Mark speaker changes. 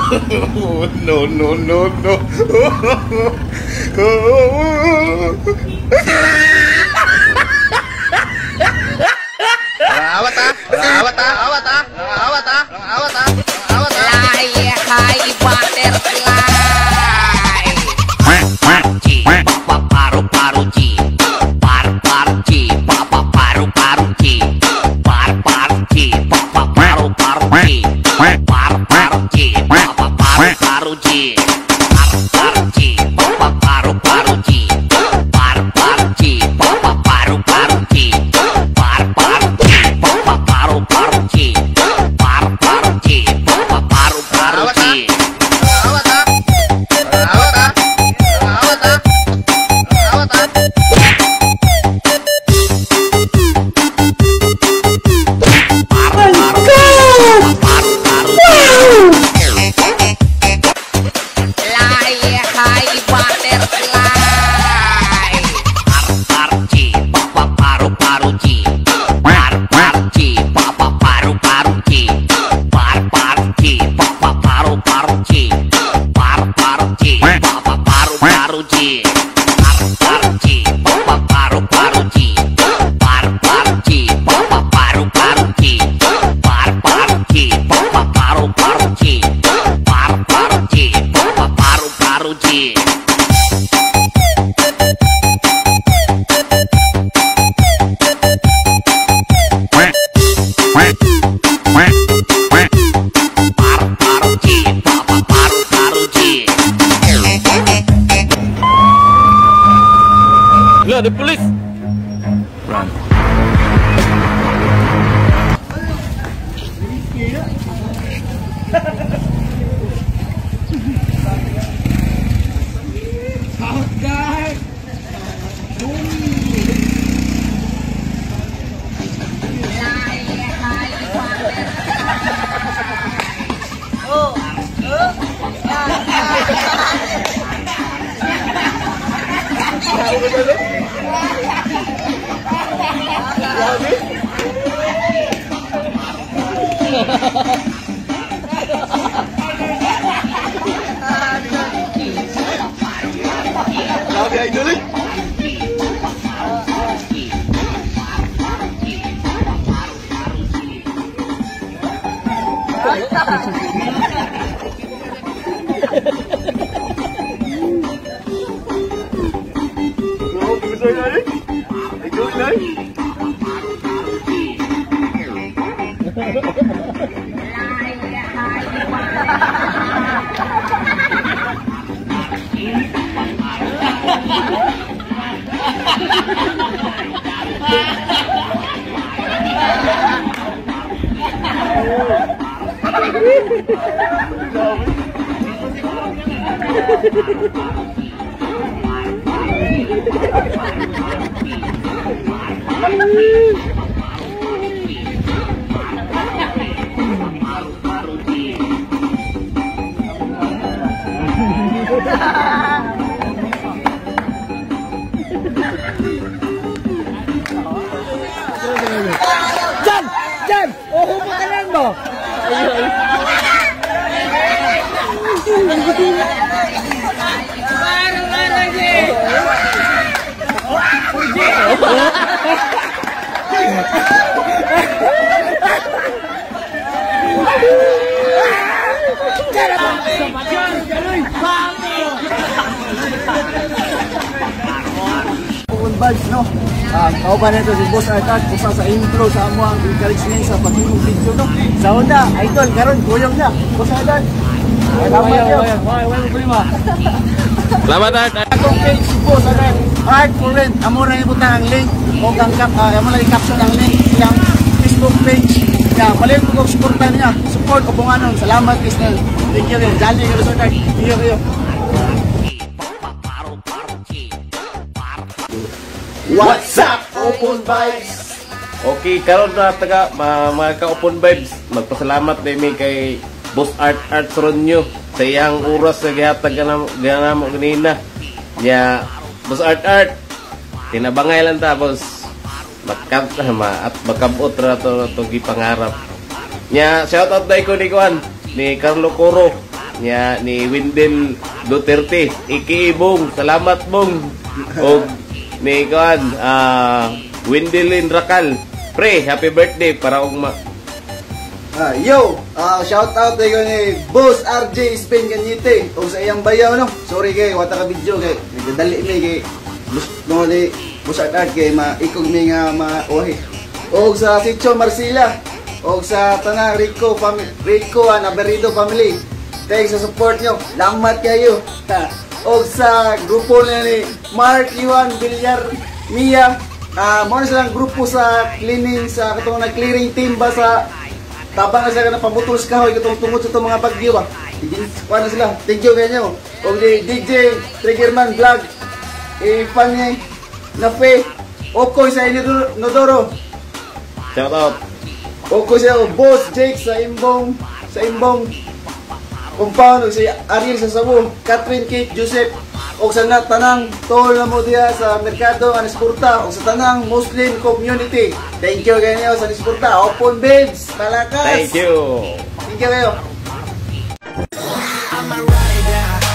Speaker 1: No, no, no, no. Awat ah, awat ah, awat ah, awat ah, awat ah, awat ah.
Speaker 2: Hai butterfly. Ci, papa paru-paru ci. Par-par ci, papa paru-paru ci. Par-par ci, papa paru-paru ci. Par-par ci, papa paru-paru ci. Par-par ci, papa paru-paru ci. Par-par ci, papa paru-paru ci. Par-par ci, papa paru-paru ci. Par-par ci, papa paru-paru ci.
Speaker 1: Awat ah, awat ah, awat ah, awat ah.
Speaker 2: Hai butterfly. Par-par-ci, papa paru-paru-ci. Par-par-ci, papa paru-paru-ci. Par-par-ci, papa paru-paru-ci. Par-par-ci, papa paru-paru-ci. Par-par-ci, papa paru-paru-ci. Par-par-ci, papa paru-paru-ci. Par-par-ci, papa paru-paru-ci. Par-par-ci, papa paru-paru-ci. Paru-paru-ci, papa paru-paru-ci.
Speaker 3: Lah, ada polis. Run.
Speaker 4: Jan! Oh, makanan mo! Vibes, no? Kauban nito si Boss Artat, usa sa intro sa amo ang encouragement sa pagiging video, no? Sa una, idol, karon kuyog na. Boss Artat.
Speaker 3: Selamat Art.
Speaker 4: Akong page si Boss Artat. Art for Rent. Amo ra ibutang ang link o kang amo lang i-caption ang link siyang Facebook page. Ya, balik ko kung suportahan niya. Support o bunganon. Salamat, Isnel. Thank you, Jolly, Boss Artat. Iyo.
Speaker 1: What's up, Open Vibes?
Speaker 3: Okay, karon na taga mga ka-Open Vibes. Magpasalamat din kay Boss Art Ronyo sa iyang oras sa gihatag ganamo ganina. Ya, Boss Art. Tinabangay lang ta, boss. At makabot ra to gipangarap. Ya, shout out dai ko ni Carlo Coro. nya ni Windel Duterte iki Bong, salamat Bong. Og ni kan Windelin Rakal, pre, happy birthday para og
Speaker 4: Yo, shout out tayo ni Boss RJ Spain Kanyite o sa iyang bayaw no. Sorry kay wata ka video kay nagdali mi kay no ni Boss Art kay maikog mi nga mauhi. O sa Sitio Marcila o sa tanang Rico Naberido family. Thanks sa support nyo. Lamat kayo. O sa grupo ni Mark Iwan Villar Mia, mo na silang grupo sa cleaning sa katong nag-clearing team ba sa tabang na sila na pamutol sa kahoy katong tungod sa itong mga bagyo ba. Kuha na sila. Thank you kanyo. O di DJ Triggerman Vlog, Fanny Nafe, Okoy sa Inodoro.
Speaker 3: shout out.
Speaker 4: Okoy sa Boss Jake sa Imbong compound, o si Ariel sa Sabu, Catherine Kate Joseph, o sa tanang tol na mo diya sa Merkado Anisporta, o sa tanang Muslim community. Thank you kanyo sa Anisporta. Open babes, malakas.
Speaker 3: Thank you.
Speaker 4: Thank you kayo.
Speaker 5: I'm a rider.